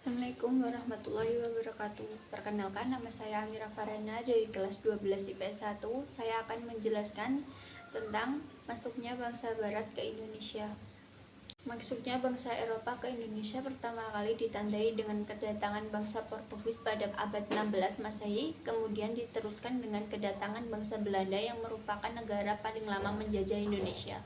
Assalamualaikum warahmatullahi wabarakatuh. Perkenalkan, nama saya Amira Farana dari kelas 12 IPS 1. Saya akan menjelaskan tentang masuknya bangsa barat ke Indonesia. Masuknya bangsa Eropa ke Indonesia pertama kali ditandai dengan kedatangan bangsa Portugis pada abad 16 Masehi, kemudian diteruskan dengan kedatangan bangsa Belanda yang merupakan negara paling lama menjajah Indonesia.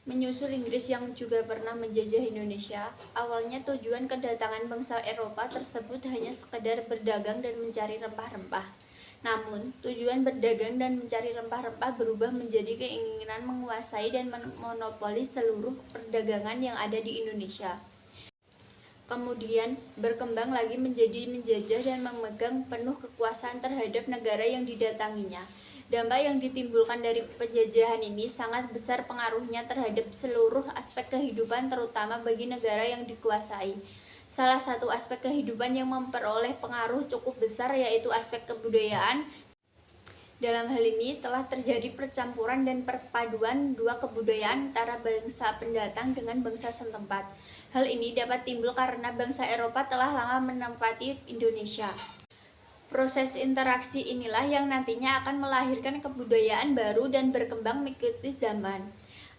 Menyusul Inggris yang juga pernah menjajah Indonesia, awalnya tujuan kedatangan bangsa Eropa tersebut hanya sekedar berdagang dan mencari rempah-rempah. Namun, tujuan berdagang dan mencari rempah-rempah berubah menjadi keinginan menguasai dan memonopoli seluruh perdagangan yang ada di Indonesia. Kemudian, berkembang lagi menjadi menjajah dan memegang penuh kekuasaan terhadap negara yang didatanginya. Dampak yang ditimbulkan dari penjajahan ini sangat besar pengaruhnya terhadap seluruh aspek kehidupan, terutama bagi negara yang dikuasai. Salah satu aspek kehidupan yang memperoleh pengaruh cukup besar yaitu aspek kebudayaan. Dalam hal ini telah terjadi percampuran dan perpaduan dua kebudayaan antara bangsa pendatang dengan bangsa setempat. Hal ini dapat timbul karena bangsa Eropa telah lama menempati Indonesia. Proses interaksi inilah yang nantinya akan melahirkan kebudayaan baru dan berkembang mengikuti zaman.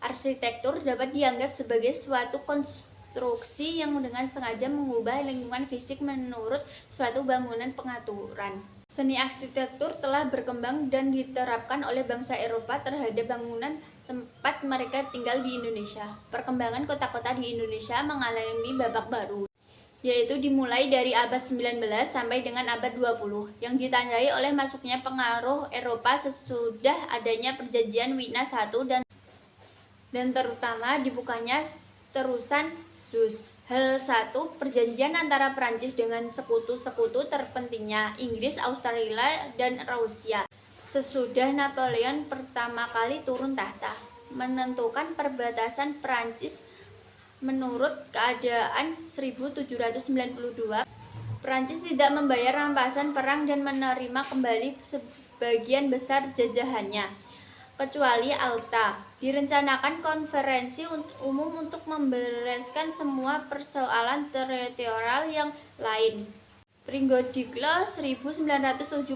Arsitektur dapat dianggap sebagai suatu konstruksi yang dengan sengaja mengubah lingkungan fisik menurut suatu bangunan pengaturan. Seni arsitektur telah berkembang dan diterapkan oleh bangsa Eropa terhadap bangunan tempat mereka tinggal di Indonesia. Perkembangan kota-kota di Indonesia mengalami babak baru, yaitu dimulai dari abad 19 sampai dengan abad 20, yang ditandai oleh masuknya pengaruh Eropa sesudah adanya perjanjian Wina I dan terutama dibukanya terusan Sus. Hal satu, perjanjian antara Prancis dengan sekutu-sekutu terpentingnya Inggris, Australia, dan Rusia sesudah Napoleon pertama kali turun tahta, menentukan perbatasan Prancis. Menurut keadaan 1792, Prancis tidak membayar rampasan perang dan menerima kembali sebagian besar jajahannya, kecuali Alta. Direncanakan konferensi umum untuk membereskan semua persoalan teritorial yang lain. Pringgodiklo 1977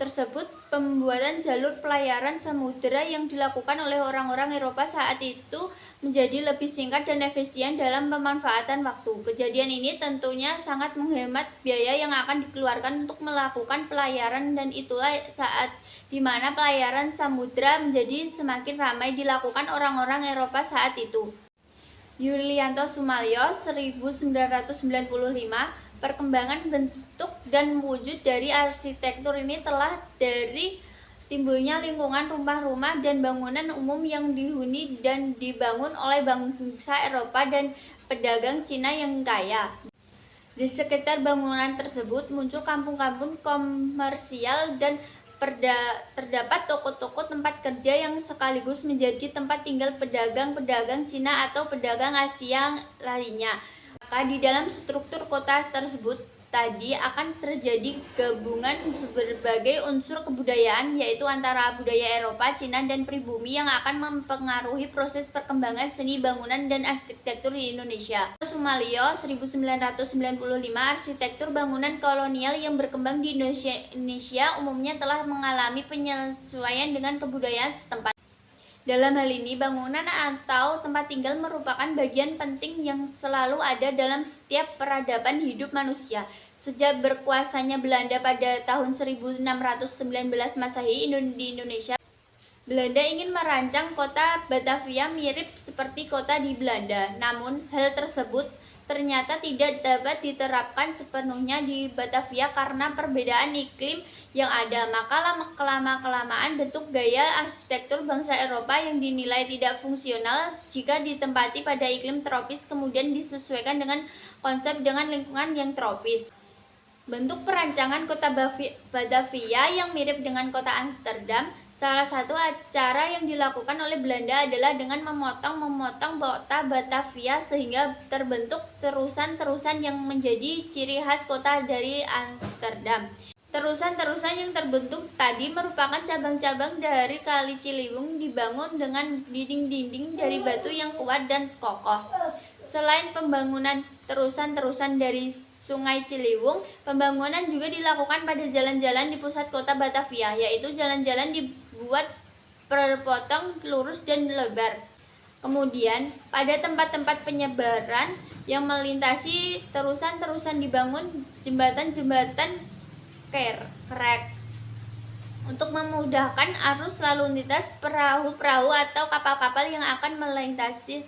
tersebut pembuatan jalur pelayaran samudera yang dilakukan oleh orang-orang Eropa saat itu menjadi lebih singkat dan efisien dalam pemanfaatan waktu. Kejadian ini tentunya sangat menghemat biaya yang akan dikeluarkan untuk melakukan pelayaran, dan itulah saat di mana pelayaran samudera menjadi semakin ramai dilakukan orang-orang Eropa saat itu. Yulianto Sumalyo 1995. Perkembangan bentuk dan wujud dari arsitektur ini telah dari timbulnya lingkungan rumah-rumah dan bangunan umum yang dihuni dan dibangun oleh bangsa Eropa dan pedagang Cina yang kaya. Di sekitar bangunan tersebut muncul kampung-kampung komersial dan terdapat toko-toko tempat kerja yang sekaligus menjadi tempat tinggal pedagang-pedagang Cina atau pedagang Asia lainnya. Maka di dalam struktur kota tersebut tadi akan terjadi gabungan berbagai unsur kebudayaan, yaitu antara budaya Eropa, Cina, dan pribumi yang akan mempengaruhi proses perkembangan seni bangunan dan arsitektur di Indonesia. Sumalyo 1995. Arsitektur bangunan kolonial yang berkembang di Indonesia umumnya telah mengalami penyesuaian dengan kebudayaan setempat. Dalam hal ini, bangunan atau tempat tinggal merupakan bagian penting yang selalu ada dalam setiap peradaban hidup manusia. Sejak berkuasanya Belanda pada tahun 1619 Masehi di Indonesia, Belanda ingin merancang kota Batavia mirip seperti kota di Belanda. Namun, hal tersebut ternyata tidak dapat diterapkan sepenuhnya di Batavia karena perbedaan iklim yang ada. Maka kelamaan bentuk gaya arsitektur bangsa Eropa yang dinilai tidak fungsional jika ditempati pada iklim tropis kemudian disesuaikan dengan konsep dengan lingkungan yang tropis. Bentuk perancangan kota Batavia yang mirip dengan kota Amsterdam. Salah satu cara yang dilakukan oleh Belanda adalah dengan memotong kota Batavia sehingga terbentuk terusan-terusan yang menjadi ciri khas kota dari Amsterdam. Terusan-terusan yang terbentuk tadi merupakan cabang-cabang dari Kali Ciliwung dibangun dengan dinding-dinding dari batu yang kuat dan kokoh. Selain pembangunan terusan-terusan dari Sungai Ciliwung. Pembangunan juga dilakukan pada jalan-jalan di pusat kota Batavia, yaitu jalan-jalan dibuat terpotong, lurus, dan lebar. Kemudian, pada tempat-tempat penyebaran yang melintasi terusan-terusan dibangun jembatan-jembatan kerek untuk memudahkan arus lalu lintas perahu-perahu atau kapal-kapal yang akan melintasi.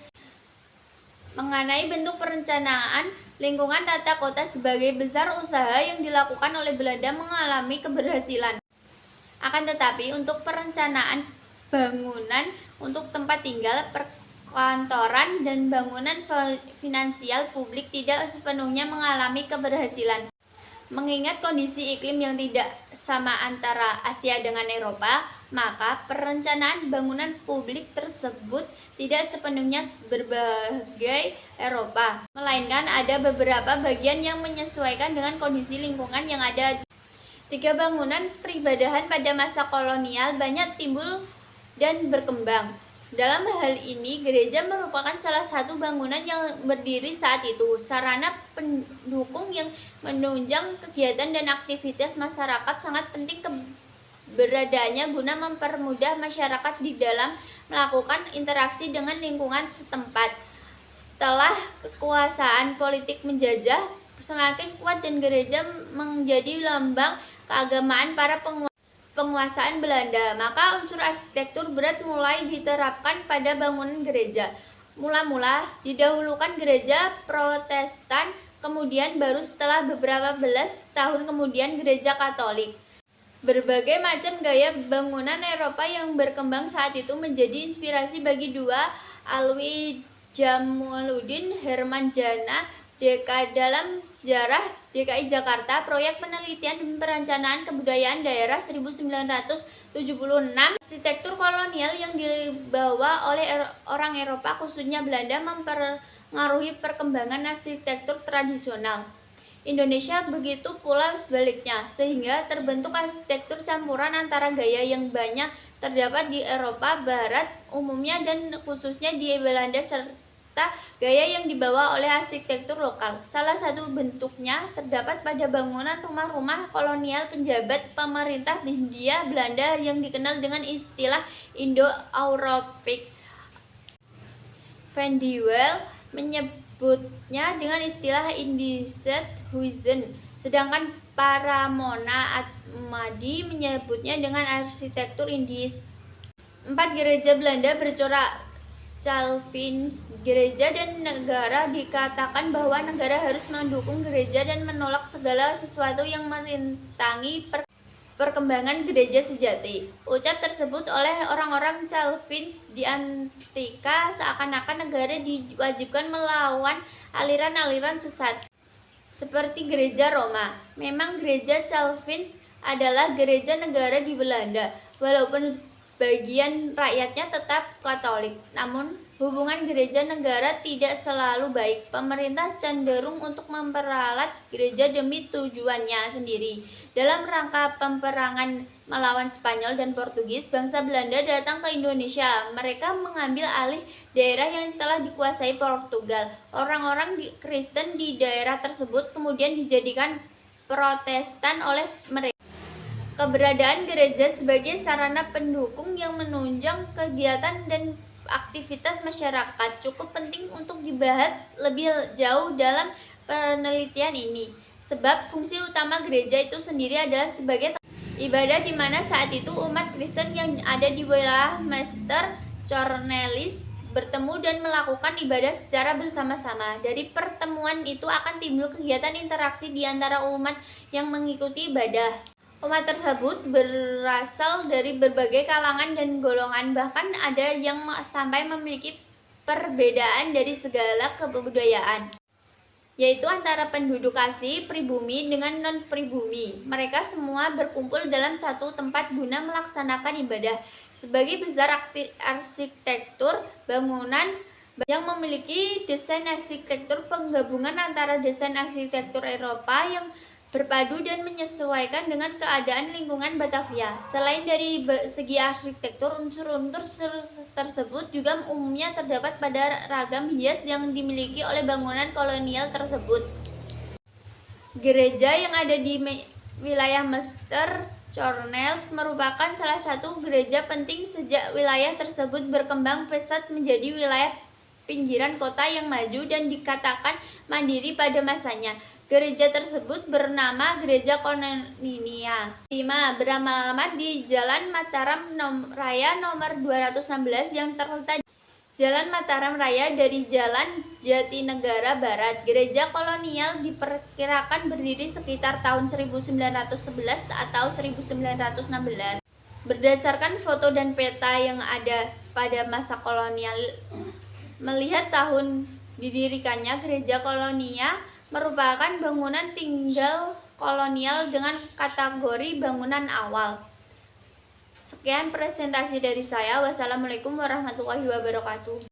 Mengenai bentuk perencanaan lingkungan tata kota, sebagai besar usaha yang dilakukan oleh Belanda mengalami keberhasilan. Akan tetapi untuk perencanaan bangunan untuk tempat tinggal, perkantoran, dan bangunan finansial publik tidak sepenuhnya mengalami keberhasilan. Mengingat kondisi iklim yang tidak sama antara Asia dengan Eropa, maka perencanaan bangunan publik tersebut tidak sepenuhnya berbagai Eropa, melainkan ada beberapa bagian yang menyesuaikan dengan kondisi lingkungan yang ada. 3 bangunan peribadahan pada masa kolonial banyak timbul dan berkembang. Dalam hal ini, gereja merupakan salah satu bangunan yang berdiri saat itu. Sarana pendukung yang menunjang kegiatan dan aktivitas masyarakat sangat penting keberadaannya guna mempermudah masyarakat di dalam melakukan interaksi dengan lingkungan setempat. Setelah kekuasaan politik menjajah semakin kuat dan gereja menjadi lambang keagamaan para penguasaan Belanda, maka unsur arsitektur berat mulai diterapkan pada bangunan gereja. Mula-mula didahulukan gereja Protestan, kemudian baru setelah beberapa belas tahun kemudian gereja Katolik. Berbagai macam gaya bangunan Eropa yang berkembang saat itu menjadi inspirasi bagi dua Alwi Jamaluddin Herman Jana dalam sejarah DKI Jakarta, proyek penelitian dan perencanaan kebudayaan daerah 1976. Arsitektur kolonial yang dibawa oleh orang Eropa, khususnya Belanda, mempengaruhi perkembangan arsitektur tradisional Indonesia, begitu pula sebaliknya, sehingga terbentuk arsitektur campuran antara gaya yang banyak terdapat di Eropa Barat umumnya dan khususnya di Belanda, serta gaya yang dibawa oleh arsitektur lokal. Salah satu bentuknya terdapat pada bangunan rumah-rumah kolonial penjabat pemerintah Hindia Belanda yang dikenal dengan istilah Indo-European. Van de Waal menyebutnya dengan istilah Indische Huizen, sedangkan Paramona Atmadi menyebutnya dengan arsitektur Indis. 4 gereja Belanda bercorak Calvinis, gereja dan negara, dikatakan bahwa negara harus mendukung gereja dan menolak segala sesuatu yang merintangi perkembangan gereja sejati. Ucap tersebut oleh orang-orang Calvinis di Antika seakan-akan negara diwajibkan melawan aliran-aliran sesat, seperti gereja Roma. Memang gereja Calvinis adalah gereja negara di Belanda, walaupun bagian rakyatnya tetap Katolik. Namun, hubungan gereja negara tidak selalu baik. Pemerintah cenderung untuk memperalat gereja demi tujuannya sendiri. Dalam rangka peperangan melawan Spanyol dan Portugis, bangsa Belanda datang ke Indonesia. Mereka mengambil alih daerah yang telah dikuasai Portugal. Orang-orang Kristen di daerah tersebut kemudian dijadikan Protestan oleh mereka. Keberadaan gereja sebagai sarana pendukung yang menunjang kegiatan dan aktivitas masyarakat cukup penting untuk dibahas lebih jauh dalam penelitian ini, sebab fungsi utama gereja itu sendiri adalah sebagai ibadah, di mana saat itu umat Kristen yang ada di wilayah Mester Cornelis bertemu dan melakukan ibadah secara bersama-sama. Dari pertemuan itu akan timbul kegiatan interaksi di antara umat yang mengikuti ibadah. Umat tersebut berasal dari berbagai kalangan dan golongan, bahkan ada yang sampai memiliki perbedaan dari segala kebudayaan, yaitu antara penduduk asli pribumi dengan non-pribumi. Mereka semua berkumpul dalam satu tempat guna melaksanakan ibadah. Sebagai besar arsitektur bangunan yang memiliki desain arsitektur penggabungan antara desain arsitektur Eropa yang berpadu dan menyesuaikan dengan keadaan lingkungan Batavia. Selain dari segi arsitektur, unsur-unsur tersebut juga umumnya terdapat pada ragam hias yang dimiliki oleh bangunan kolonial tersebut. Gereja yang ada di wilayah Mester Cornels merupakan salah satu gereja penting sejak wilayah tersebut berkembang pesat menjadi wilayah pinggiran kota yang maju dan dikatakan mandiri pada masanya. Gereja tersebut bernama Gereja Koinonia. 5. Beralamat di Jalan Mataram Raya nomor 216 yang terletak Jalan Mataram Raya dari Jalan Jatinegara Barat. Gereja kolonial diperkirakan berdiri sekitar tahun 1911 atau 1916. Berdasarkan foto dan peta yang ada pada masa kolonial, melihat tahun didirikannya Gereja Kolonia merupakan bangunan tinggal kolonial dengan kategori bangunan awal. Sekian presentasi dari saya. Wassalamualaikum warahmatullahi wabarakatuh.